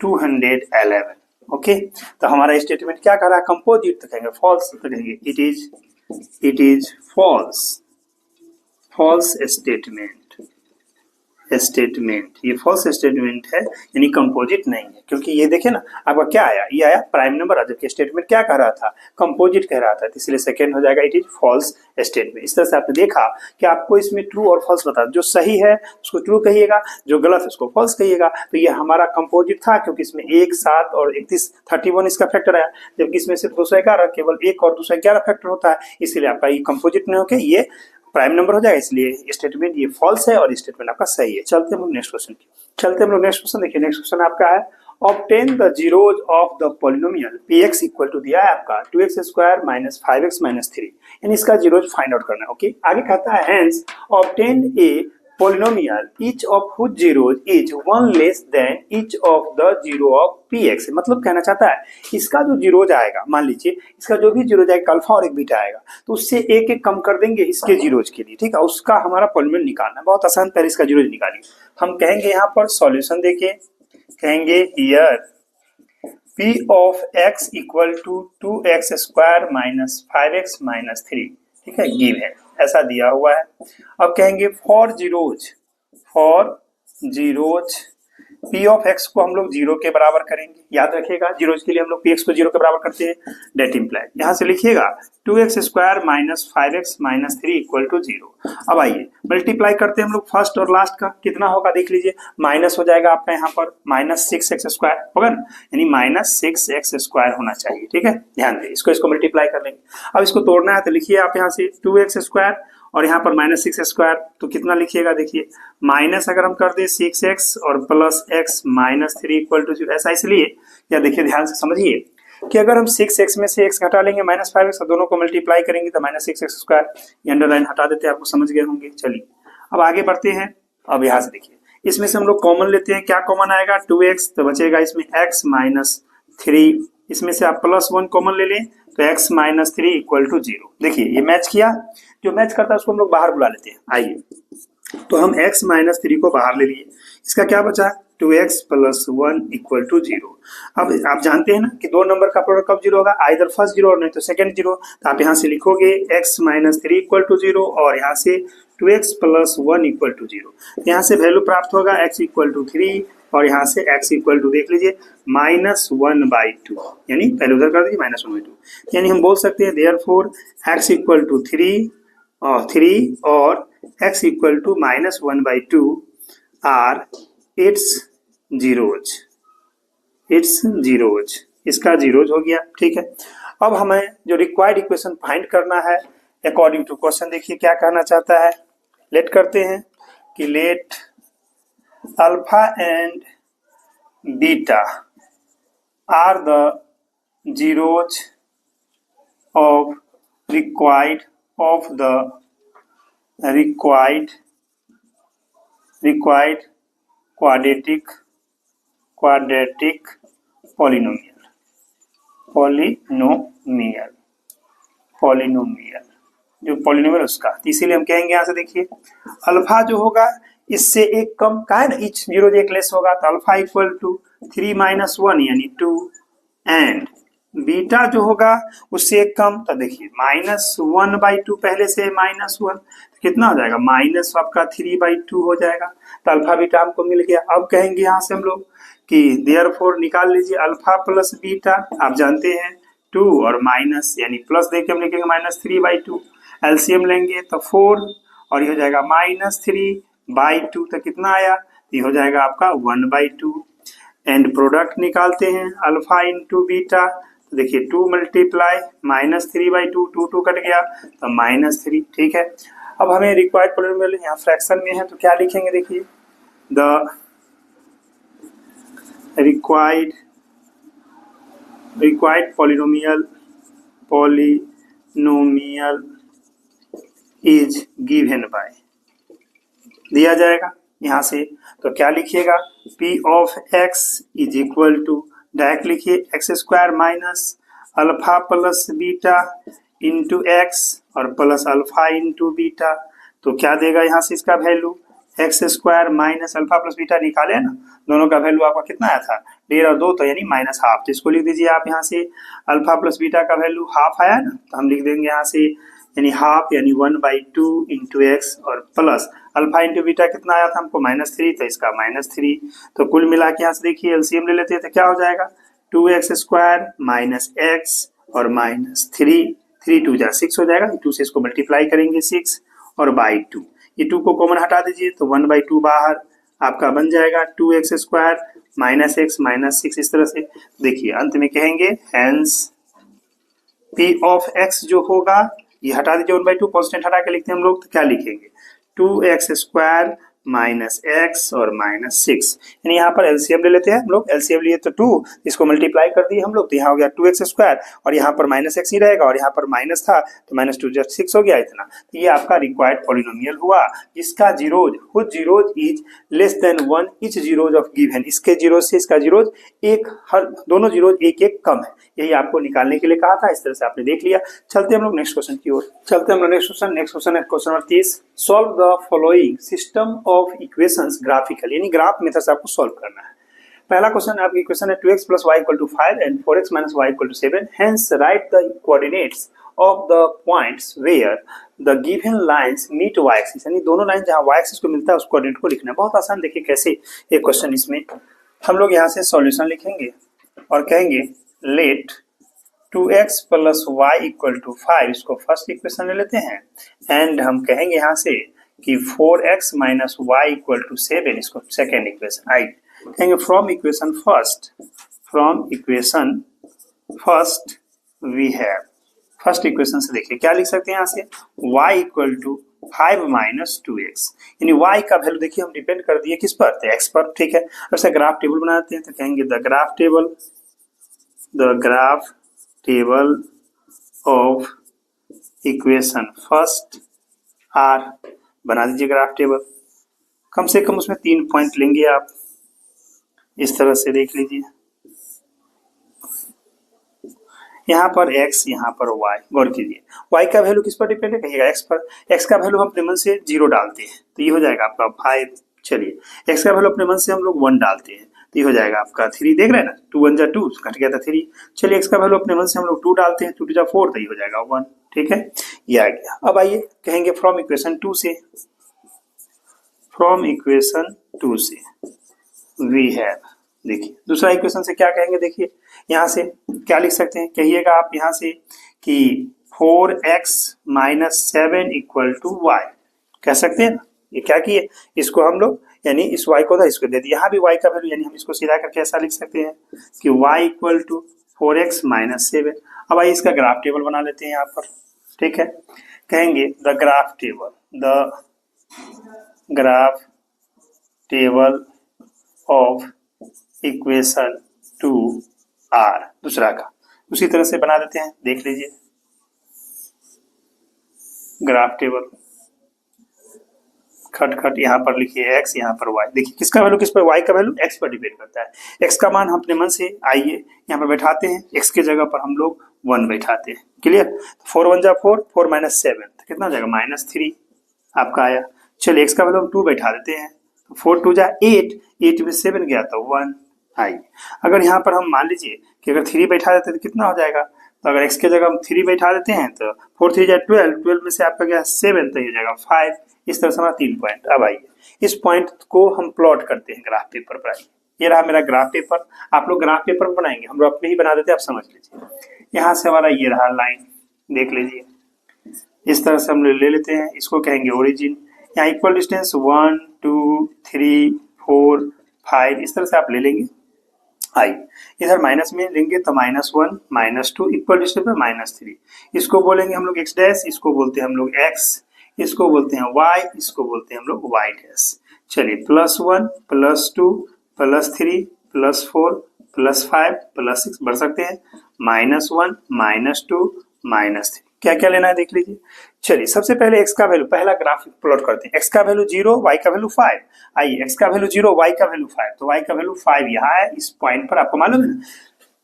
A: 211। ओके, तो हमारा स्टेटमेंट क्या कर रहा है, कंपोजिट तो कहेंगे फॉल्स, तो कहेंगे इट इज फॉल्स स्टेटमेंट। ये फॉल्स स्टेटमेंट है, यानी कंपोजिट नहीं है। क्योंकि ये देखे ना आपका क्या आया, ये आया प्राइम नंबर, जबकि स्टेटमेंट क्या कह रहा था, कंपोजिट कह रहा था, तो इसलिए सेकंड हो जाएगा इट इज फॉल्स स्टेटमेंट। इस तरह से आपने देखा कि आपको इसमें ट्रू और फॉल्स बता, जो सही है उसको ट्रू कहिएगा, जो गलत है उसको फॉल्स कहिएगा। तो ये हमारा कंपोजिट था, क्योंकि इसमें 1 7 और 31 31 इसका फैक्टर आया, जबकि इसमें सिर्फ 211 केवल 1 और 211 फैक्टर होता है, इसलिए आपका ये कंपोजिट नहीं होकर ये प्राइम नंबर हो जाएगा। इसलिए स्टेटमेंट ये फॉल्स है और स्टेटमेंट आपका सही है। चलते हम लोग नेक्स्ट क्वेश्चन की। नेक्स्ट क्वेश्चन देखिए। नेक्स्ट क्वेश्चन आपका है obtain the zeros of the polynomial px equal to दिया है आपका 2x square minus 5x minus 3, यानी इसका जीरोज फाइंड आउट करना है। ओके, आगे कहता है hence obtain a polynomial each of whose zeros is 1 less than each of the zero of px। मतलब कहना चाहता है इसका जो जीरोज आएगा, मान लीजिए इसका जो भी जीरोज आएगा अल्फा और एक बीटा आएगा, तो उससे एक एक कम कर देंगे इसके जीरोज के लिए, ठीक है। उसका हमारा पॉलिनोमियल निकालना है, बहुत आसान। पहले इसका जीरोज निकालिए। हम कहेंगे यहाँ पर सॉल्यूशन देखिए, कहेंगे here p of x equal to 2x square minus 5x minus 3, ठीक है, गिव है, ऐसा दिया हुआ है। अब कहेंगे for zeros p of x को हम लोग 0 के बराबर करेंगे। याद रखिएगा जीरोज के लिए हम लोग px को 0 के बराबर करते हैं। डेट इम्प्लाई यहां से लिखिएगा 2x square minus 5x minus 3 equal to 0। अब आइए मल्टीप्लाई करते हैं हम लोग फर्स्ट और लास्ट का, कितना होगा देख लीजिए। माइनस हो जाएगा आपका यहाँ पर माइनस 6x स्क्वायर होगा ना, यानी माइनस 6x स्क्वायर होना चाहिए, ठीक है। ध्यान दें, इसको मल्टीप्लाई कर लेंगे। अब इसको तोड़ना है तो लिखिए आप यहाँ से 2x स्क्वायर और यहाँ पर माइनस 6 स्क्वायर, तो कितना लिखिएगा देखिए, माइनस अगर हम कर दे 6x और plus x minus 3 equal to 0। ऐसा इसलिए, या देखिए ध्यान से समझिए कि अगर हम 6x में से x घटा लेंगे माइनस 5x, दोनों को मल्टीप्लाई करेंगे तो माइनस 6x स्क्वायर, ये अंडरलाइन हटा देते हैं, आपको समझ गए होंगे। चलिए अब आगे बढ़ते हैं। अब यहाँ से देखिए इसमें से हम लोग कॉमन लेते हैं, क्या कॉमन आएगा 2x, तो बचेगा इसमें x माइनस 3, इसमें से आप प्लस 1 कॉमन ले लें तो x माइनस 3 इक्वल टू 0। देखिए ये मैच किया, जो मैच करता है उसको हम लोग बाहर बुला लेते हैं। आइए तो हम x माइनस 3 को बाहर ले लिए, इसका क्या बचा 2x प्लस 1 इक्वल टू 0। अब आप जानते हैं ना कि दो नंबर का प्रोडक्ट कब 0 होगा, आइदर फर्स्ट 0 और नहीं तो सेकंड 0। तो आप यहाँ से लिखोगे x माइनस 3 इक्वल टू 0 और यहाँ से 2x प्लस 1 इक्वल टू 0। यहाँ से वैल्यू प्राप्त होगा x इक्वल टू 3 और यहाँ से x इक्वल टू देख लीजिए माइनस 1/2, यानी पहले उधर कर दीजिए माइनस 1/2, यानी हम बोल सकते हैं देयरफॉर x इक्वल टू 3 और x equal to minus 1/2 are its zeros. इसका जीरोज हो गया, ठीक है। अब हमें जो रिक्वायर्ड इक्वेशन फाइंड करना है अकॉर्डिंग टू क्वेश्चन, देखिए क्या कहना चाहता है। लेट करते हैं कि let alpha and beta are the zeros of required quadratic polynomial जो पॉलिनोमियल उसका, इसीलिए हम कहेंगे यहाँ से देखिए अल्फा जो होगा इससे एक कम का है ना, इच जीरो एक लेस होगा, तो अल्फा इक्वल टू 3 माइनस 1 यानी 2 एंड बीटा जो होगा उससे एक कम, तो देखिए माइनस 1/2 पहले से माइनस 1, तो कितना हो जाएगा माइनस आपका 3/2 हो जाएगा। तो अल्फा बीटा हमको मिल गया। अब कहेंगे यहाँ से हम लोग कि देयरफॉर निकाल लीजिए अल्फा प्लस बीटा, आप जानते हैं 2 और माइनस यानी प्लस देके हम लिखेंगे माइनस 3/2, एलसीएम लेंगे तो 4 और ये हो जाएगा माइनस 3/2, तो कितना आया, ये हो जाएगा आपका 1/2। एंड प्रोडक्ट निकालते हैं अल्फा इंटू बीटा। तो देखिए 2 मल्टीप्लाई -3/2, 2 कट गया तो -3। ठीक है, अब हमें रिक्वायर्ड पॉलिनोमियल यहाँ फ्रैक्शन में है तो क्या लिखेंगे, देखिए the required polynomial is given by, दिया जाएगा यहाँ से। तो क्या लिखिएगा, p of x is equal to, direct लिखिए x² minus alpha plus beta into X और प्लस अल्फा इंटू बीटा। तो क्या देगा यहाँ से इसका value, x² minus alpha plus beta निकाले ना, दोनों का वैल्यू आपका कितना आया था, 1.5 और 2 तो यानी -1/2। तो इसको लिख दीजिए आप यहाँ से, अल्फा प्लस बीटा का वैल्यू 1/2 आया ना, तो हम लिख देंगे यहाँ से यानी 1/2 यानी 1/2 इंटू एक्स और प्लस अल्फा इंटू बीटा कितना आया था हमको -3, तो इसका -3। तो कुल मिला के यहाँ से देखिए एलसीएम ले लेते हैं तो क्या हो जाएगा, 2x² माइनस एक्स और -3, 3 2 जा 6 हो जाएगा, 2 से इसको मल्टीप्लाई करेंगे 6 और बाई 2, ये 2 को कॉमन हटा दीजिए तो 1/2 बाहर आपका बन जाएगा 2x² माइनस एक्स माइनस 6। इस तरह से देखिए अंत में कहेंगे हेंस p ऑफ x जो होगा, ये हटा दीजिए 1/2, कॉन्स्टेंट हटा के लिखते हैं हम लोग, तो क्या लिखेंगे 2x² माइनस एक्स और -6। यानी यहाँ पर एलसीएम ले लेते हैं हम लोग, एलसीएम लिए तो 2, इसको मल्टीप्लाई कर दिए हम लोग तो यहाँ हो गया 2x² और यहाँ पर -x ही रहेगा और यहाँ पर माइनस था तो -2 जस्ट 6 हो गया इतना। तो ये आपका रिक्वायर्ड पॉलिनोमियल हुआ जिसका zeros whose zeros is less than 1 each zeros of given. इसके जीरोज से इसका जीरोज एक, हर दोनों जीरोज एक एक कम है, यही आपको निकालने के लिए कहा था। इस तरह से आपने देख लिया। चलते हम लोग नेक्स्ट क्वेश्चन की ओर, चलते हम लोग नेक्स्ट क्वेश्चन है question number 30। Solve the following system of equations graphical, यानी ग्राफ मेथड से आपको सॉल्व करना है। पहला क्वेश्चन आपकी इक्वेशन है 2x + y = 5 and 4x - y = 7, hence write the coordinates of the points where the given lines meet y axis, यानी दोनों लाइन जहां y एक्सिस को मिलता है उस कोऑर्डिनेट को लिखना है। बहुत आसान, देखिए कैसे ये क्वेश्चन, इसमें हम लोग यहाँ से सॉल्यूशन लिखेंगे और कहेंगे लेट 2x + y = 5, इसको फर्स्ट इक्वेशन ले लेते हैं एंड हम कहेंगे यहाँ से कि 4x - y = 7, इसको सेकेंड इक्वेशन आई कहेंगे। From equation first we have, first equation से देखिए क्या लिख सकते हैं यहाँ से, y = 5 - 2x, यानी y का वैल्यू देखिए हम डिपेंड कर दिए किस पर, तो x पर। ठीक है, वैसे ग्राफ टेबल बनाते हैं तो कहेंगे the graph table of equation first are, बना दीजिए ग्राफ टेबल। कम से कम उसमें 3 पॉइंट लेंगे आप, इस तरह से देख लीजिए, यहाँ पर x, यहाँ पर y। गौर कीजिए y का वैल्यू किस पर डिपेंड है, कहिएगा x पर। x का वैल्यू हम अपने मन से 0 डालते हैं तो ये हो जाएगा आपका 5। चलिए x का वैल्यू अपने मन से हम लोग 1 डालते हैं तो ये हो जाएगा आपका 3, देख रहे हैं ना, 2 1 जा 2 कट गया था 3। चलिए x का वैल्यू अपने मन से हम लोग 2 डालते हैं, 2 2 जा 4 तो ये हो जाएगा 1। ठीक है, ये आ गया। अब आइए कहेंगे फ्रॉम इक्वेशन 2 से, फ्रॉम इक्वेशन 2 से वी हैव, देखिए दूसरा इक्वेशन से क्या कहेंगे, देखिए यहाँ से क्या लिख सकते हैं, कहिएगा आप यहाँ से कि 4x - 7 = y, कह सकते हैं ना। ये क्या किए, इसको हम लोग यानी इस y को था इसको दे दिया, यहाँ भी y का वैल्यू, यानी हम इसको सीधा करके ऐसा लिख सकते हैं कि y = 4x - 7। अब आइए इसका ग्राफ टेबल बना लेते हैं यहाँ पर। ठीक है, कहेंगे the graph table of equation 2r, दूसरा का उसी तरह से बना देते हैं, देख लीजिए ग्राफ टेबल, खट यहाँ पर लिखिए x, यहाँ पर y। देखिए किसका वैल्यू किस पर, y का वैल्यू x पर डिपेंड करता है। x का मान हम अपने मन से आइए यहाँ पर बैठाते हैं, x के जगह पर हम लोग 1 बैठाते हैं। क्लियर, 4 1 जा 4, 4 - 7 तो कितना हो जाएगा -3 आपका आया। चलिए x का वैल्यू हम 2 बैठा देते हैं, 4 2 जा 8, 8 में 7 गया तो 1 आई। अगर यहाँ पर हम मान लीजिए कि अगर 3 बैठा देते तो कितना हो जाएगा, तो अगर x के जगह हम 3 बैठा देते हैं तो 4 3 जा 12, 12 में से आपका गया 7 तो ये हो जाएगा 5। इस तरह से हमारा 3 पॉइंट। अब आइए इस पॉइंट को हम प्लॉट करते हैं ग्राफ पेपर पर। आइए ये रहा मेरा ग्राफ पेपर, आप लोग ग्राफ पेपर बनाएंगे, हम लोग अपने ही बना देते हैं, आप समझ लीजिए। यहाँ से हमारा ये रहा लाइन, देख लीजिए इस तरह से हम ले लेते हैं, इसको कहेंगे ओरिजिन। यहाँ इक्वल डिस्टेंस 1 2 3 4 5, इस तरह से आप ले लेंगे। आई। इधर माइनस में लेंगे तो -1 -2 इक्वल टू -3। इसको बोलेंगे हम लोग x डैश, इसको बोलते हैं हम लोग x, इसको बोलते हैं y, इसको बोलते हैं हम लोग y डैश। चलिए +1 +2 +3 +4 +5 +6 बढ़ सकते हैं, -1 -2 -3। क्या क्या लेना है देख लीजिए। चलिए सबसे पहले x का वैल्यू, पहला ग्राफ प्लॉट करते हैं। x का वैल्यू 0, y का वैल्यू 5। आइए x का वैल्यू 0, y का वैल्यू 5, तो y का वैल्यू 5 यहाँ है इस पॉइंट पर, आपको मालूम है ना।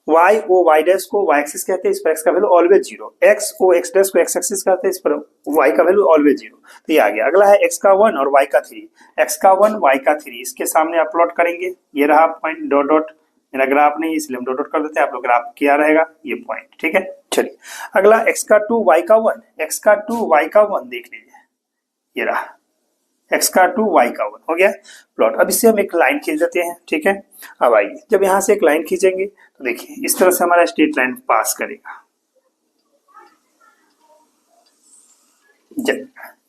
A: y ओ y डैश को y एक्सिस कहते हैं, इस पर x का वैल्यू ऑलवेज 0। x ओ x डैश को x एक्सिस कहते हैं, इस पर y का वैल्यू ऑलवेज 0। तो ये आ गया। अगला है x का 1 और y का 3। x का 1 y का 3 इसके सामने आप प्लॉट करेंगे। ये रहा पॉइंट डॉट डॉट, मेरा ग्राफ नहीं इसलिए हम डॉट डॉट कर देते हैं, आप लोग ग्राफ क्या रहेगा ये पॉइंट, ठीक है। चलिए अगला x का 2 y का 1, x का 2 y का 1 देख लीजिए, ये रहा x का 2 y का 1 हो गया प्लॉट। अब इससे हम एक लाइन खींच देते हैं, ठीक है। अब आइए जब यहां से एक लाइन खींचेंगे तो देखिए इस तरह से हमारा स्ट्रेट लाइन पास करेगा,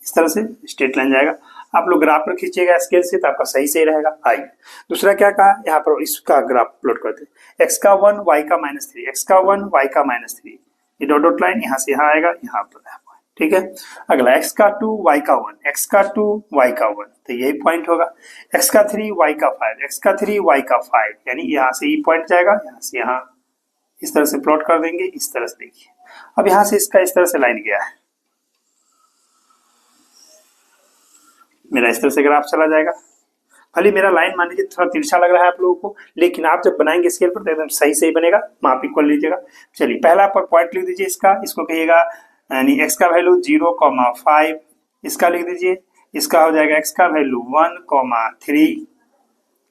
A: इस तरह से स्ट्रेट लाइन जाएगा। आप लोग ग्राफ पर खींचिएगा स्केल से तो आपका सही सही रहेगा। आइए दूसरा क्या कहा, यहाँ पर इसका ग्राफ प्लॉट करते हैं। x का 1 y का -3, x का 1 y का -3, ये डॉट डॉट लाइन यहाँ से यहाँ आएगा, यहाँ पर, ठीक है। अगला x का 2 y का 1, x का 2 y का 1, तो यही पॉइंट होगा। x का 3 y का 5, x का 3 y का 5, यानी यहाँ से ये पॉइंट जाएगा, यहाँ से यहाँ इस तरह से प्लॉट कर देंगे, इस तरह से देखिए। अब यहाँ से इसका इस तरह से लाइन गया है, मेरा इस तरह से ग्राफ चला जाएगा। भले मेरा लाइन मान लीजिए थोड़ा तिरछा लग रहा है आप लोगों को, लेकिन आप जब बनाएंगे स्केल पर तो एकदम सही सही बनेगा। माप इक्वल लीजिएगा। चलिए पहला पर पॉइंट लिख दीजिए इसका, इसको कहिएगा यानी x का वैल्यू 0,5 इसका लिख दीजिए। इसका हो जाएगा x का वैल्यू 1,3,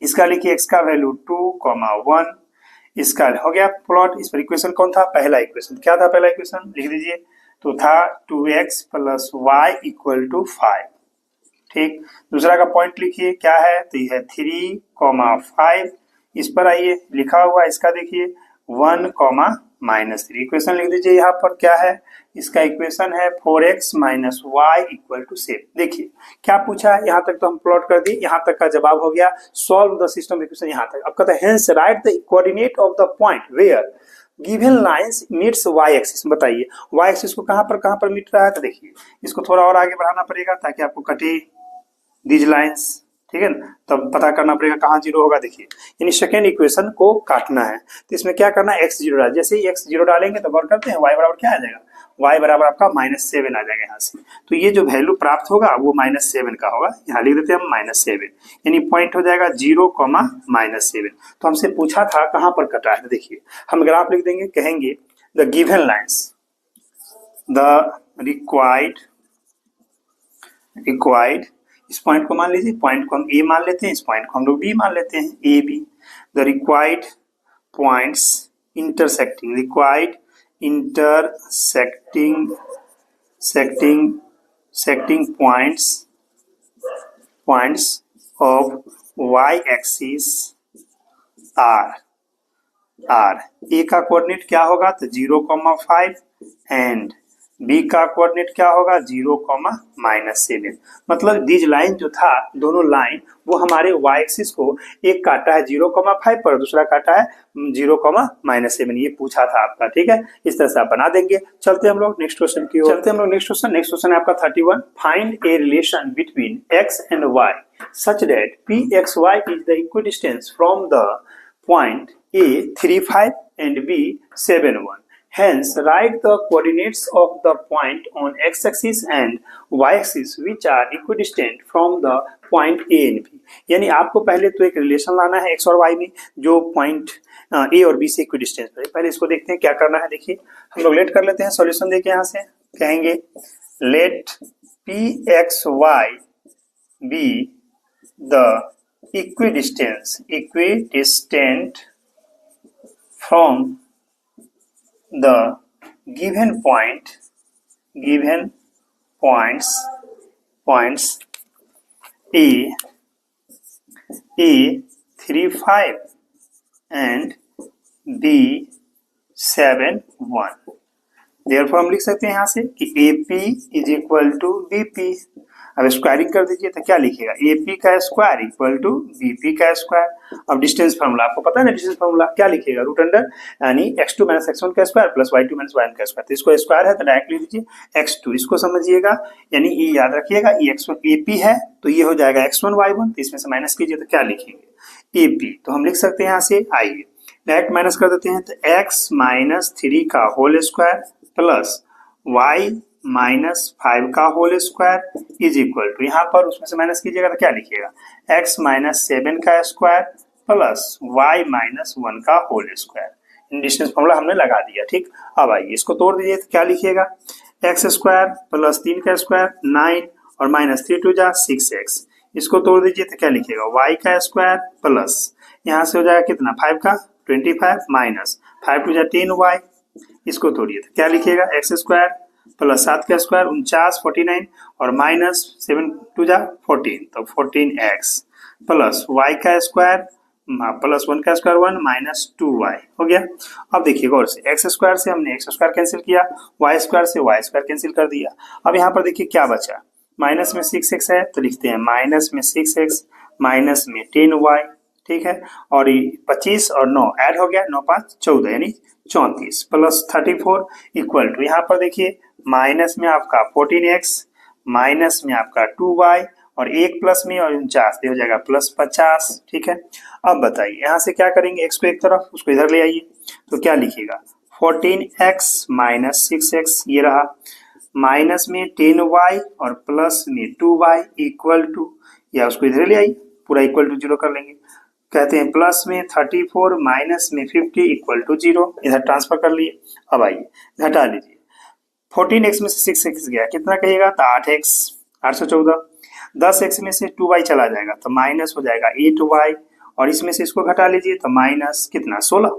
A: इसका लिखिए x का वैल्यू 2,1, इसका हो गया प्लॉट। इस पर इक्वेशन कौन था, पहला इक्वेशन क्या था, पहला इक्वेशन लिख दीजिए तो था 2x + y = 5, ठीक। दूसरा का पॉइंट लिखिए क्या है, तो ये है 3,5। इस पर आइए लिखा हुआ इसका देखिए 1, -3। इक्वेशन लिख दीजिए यहाँ पर क्या है, इसका इक्वेशन है 4x - y = 7। देखिए क्या पूछा है, यहाँ तक तो हम प्लॉट कर दिए, यहाँ तक का जवाब हो गया सॉल्व द सिस्टम इक्वेशन। यहाँ तक अब कहता है hence write the coordinate of the point where given lines meets y axis. बताइए y एक्सिस को कहाँ पर मीट रहा है, तो देखिए इसको थोड़ा और आगे बढ़ाना पड़ेगा ताकि आपको कटे दीज लाइंस, ठीक है ना। तब पता करना पड़ेगा कहाँ 0 होगा। देखिए यानी सेकेंड इक्वेशन को काटना है तो इसमें क्या करना है, x 0 डाल, जैसे ही x 0 डालेंगे तो गौर करते हैं y बराबर क्या आ जाएगा, y बराबर आपका -7 आ जाएगा यहाँ से। तो ये जो वैल्यू प्राप्त होगा वो -7 का होगा, यहाँ लिख देते हैं हम -7, यानी पॉइंट हो जाएगा 0, -7। तो हमसे पूछा था कहाँ पर कटा है, देखिए हम ग्राफ लिख देंगे, कहेंगे the given lines, the required, इस पॉइंट को मान लीजिए, पॉइंट को हम ए मान लेते हैं, इस पॉइंट को हम लोग बी मान लेते हैं, A B. The required points intersecting, required intersecting points of Y axis are. A का कोऑर्डिनेट क्या होगा, तो 0,5 एंड बी का कोऑर्डिनेट क्या होगा 0, -7। मतलब दीज लाइन जो था, दोनों लाइन वो हमारे y एक्सिस को एक काटा है 0,5 पर, दूसरा काटा है 0, -7। ये पूछा था आपका, ठीक है। इस तरह से आप बना देंगे। चलते हम लोग नेक्स्ट क्वेश्चन की ओर, चलते हम लोग नेक्स्ट क्वेश्चन है आपका 31। Find a relation between x and y such that pxy is the equidistance from the point a 3,5 and b 7,1. Hence, write the coordinates of the point on x-axis and y-axis which are equidistant from the point A and B. यानी आपको पहले तो एक relation लाना है x और y में जो पॉइंट A और B से इक्विडिस्टेंस है। पहले इसको देखते हैं क्या करना है। देखिए हम लोग लेट कर लेते हैं, सॉल्यूशन देके यहाँ से कहेंगे late pxy be the equidistant from the given points A 3,5 and B 7,1। Therefore हम लिख सकते हैं यहाँ से कि AP = BP। अब स्क्वायरिंग कर दीजिए तो क्या लिखिएगा, AP का स्क्वायर इक्वल टू BP का स्क्वायर। अब डिस्टेंस फार्मूला आपको पता है ना, डिस्टेंस फार्मूला क्या लिखिएगा, रूट अंडर यानी x2 माइनस x1 का square plus y2 minus y1 का स्क्वायर। तो इसको स्क्वायर है तो डायरेक्ट लिख दीजिए x2, इसको समझिएगा यानी ये याद रखिएगा, ये x1 AP है तो ये हो जाएगा x1 y1, तो इसमें से माइनस कीजिए तो क्या लिखेंगे AP, तो हम लिख सकते हैं यहाँ से, आइए डायरेक्ट माइनस कर देते हैं, तो x माइनस 3 का whole square plus y minus 5 का whole square is equal to, यहाँ पर उसमें से माइनस कीजिएगा तो क्या लिखिएगा, x माइनस 7 का स्क्वायर प्लस y माइनस 1 का होल स्क्वायर। डिस्टेंस फॉर्मूला हमने लगा दिया, ठीक। अब आइए इसको तोड़ दीजिए तो क्या लिखिएगा, x स्क्वायर प्लस 3 का स्क्वायर 9 और माइनस 3 टू जा 6x, इसको तोड़ दीजिए तो क्या लिखिएगा, y का स्क्वायर प्लस यहाँ से हो जाएगा कितना 5 का 25 माइनस 5 टू जा 10y, इसको तोड़िए तो क्या लिखिएगा, x स्क्वायर प्लस 7 का स्क्वायर 49 49 और माइनस 7 टू जा 14, तो 14x प्लस y का स्क्वायर प्लस 1 का स्क्वायर 1 माइनस 2y हो गया। अब देखिए गौर से, x स्क्वायर से हमने x स्क्वायर कैंसिल किया, y स्क्वायर से y स्क्वायर कैंसिल कर दिया। अब यहाँ पर देखिए क्या बचा, माइनस में 6x है तो लिखते हैं माइनस में 6x माइनस में 10y, ठीक है। और 25 और 9 ऐड हो गया, 9 5 14 यानी 34 प्लस 34 इक्वल टू, यहाँ पर देखिए माइनस में आपका 14x माइनस में आपका 2y और 1 प्लस में और 49 हो जाएगा प्लस 50, ठीक है। अब बताइए यहाँ से क्या करेंगे, x को एक तरफ उसको इधर ले आइए तो क्या लिखिएगा, 14x माइनस 6x ये रहा, माइनस में 10y और प्लस में 2y इक्वल टू, या उसको इधर ले आइए पूरा इक्वल टू 0 कर लेंगे, कहते हैं प्लस में 34 माइनस में 50 इक्वल टू 0, इधर ट्रांसफर कर लिए। अब आइए घटा लीजिए, 14x में से 6x गया कितना कहिएगा, तो 8x 814, 10x में से 2y चला जाएगा तो माइनस हो जाएगा 8y और इसमें से इसको घटा लीजिए तो माइनस कितना 16,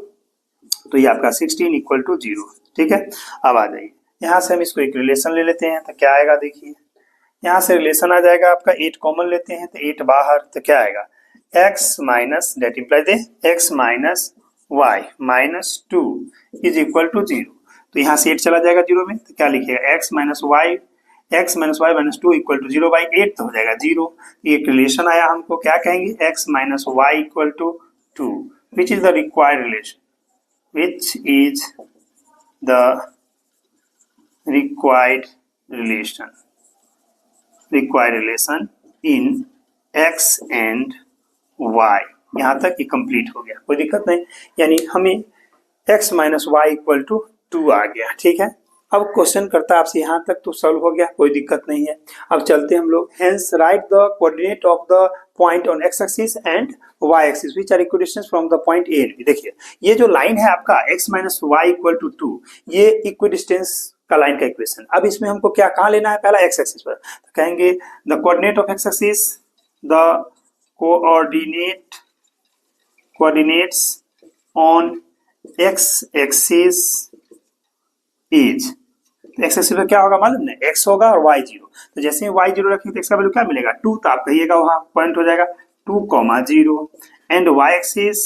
A: तो ये आपका 16 इक्वल टू 0, ठीक है। अब आ जाइए यहाँ से हम इसको एक रिलेशन ले लेते हैं तो क्या आएगा, देखिए यहाँ से रिलेशन आ जाएगा आपका 8 कॉमन लेते हैं तो 8 बाहर, तो क्या आएगा x माइनस डेट इम्प्लाई दे x minus y minus 2 is equal to 0, तो यहाँ से 8 चला जाएगा 0 में तो क्या लिखिएगा x minus y minus 2 equal to 0 by 8 तो हो जाएगा 0। ये रिलेशन आया, हमको क्या कहेंगे, x minus y equal to 2, which is the required relation, which is the required relation in x and y। यहाँ तक ये कंप्लीट हो गया, कोई दिक्कत नहीं, यानी हमें x minus Y equal to 2 आ गया, ठीक है। अब क्वेश्चन करता है आपसे, यहाँ तक तो सॉल्व हो गया, कोई दिक्कत नहीं है। अब चलते हम लोग, hence write the coordinate of the point on x axis and y axis which are equidistance from the point A and B. देखिए ये जो लाइन है आपका x minus Y equal to 2, ये इक्विडिस्टेंस का लाइन का इक्वेशन। अब इसमें हमको क्या कहाँ लेना है, पहला x एक्सिस पर, तो कहेंगे the coordinate of x axis, the coordinates on x axis is, तो x एक्सिस पर क्या होगा मालूम ना, x होगा और y 0, तो जैसे ही y 0 रखेंगे तो x का वैल्यू क्या मिलेगा 2, तो आप कहिएगा वहां पॉइंट हो जाएगा 2,0 and y axis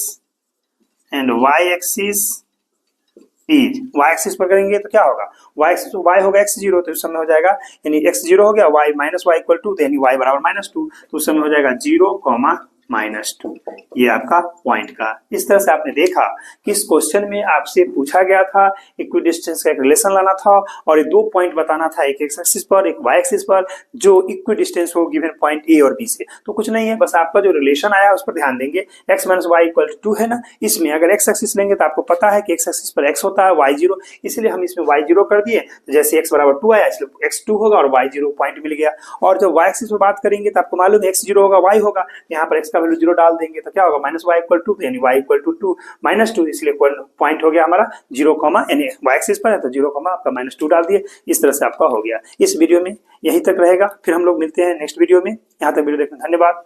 A: is, y axis पर करेंगे तो क्या होगा, y एक्सिस y होगा x0, तो उस समय हो जाएगा यानी x0 हो गया y minus Y equal to, यानी y बराबर -2, तो उस समय हो जाएगा 0, -2। ये आपका पॉइंट का, इस तरह से आपने देखा कि इस क्वेश्चन में आपसे पूछा गया था इक्विडिस्टेंस का एक रिलेशन लाना था और ये 2 पॉइंट बताना था, एक x एक्सिस पर एक y एक्सिस पर, जो इक्विडिस्टेंस हो गिवन पॉइंट ए और बी से। तो कुछ नहीं है, बस आपका जो रिलेशन आया उस पर ध्यान देंगे, x minus Y equal to 2 है ना, इसमें अगर x एक्सिस लेंगे तो आपको पता है कि x एक्सिस पर x होता है y 0, इसलिए हम इसमें y 0 कर दिए, तो जैसे x बराबर 2 आया इसलिए x 2 होगा और y 0 पॉइंट मिल गया। और जब y एक्सिस पर बात करेंगे तो आपको मालूम है x 0 होगा y होगा, यहाँ पर x का वैल्यू 0 डाल देंगे तो क्या होगा माइनस वाई इक्वल टू, यानी y इक्वल टू 2 -2, इसलिए पॉइंट हो गया हमारा 0, यानी y एक्सिस पर है तो 0, आपका -2 डाल दिए, इस तरह से आपका हो गया। इस वीडियो में यहीं तक रहेगा, फिर हम लोग मिलते हैं नेक्स्ट वीडियो में। यहाँ तक वीडियो देखने धन्यवाद।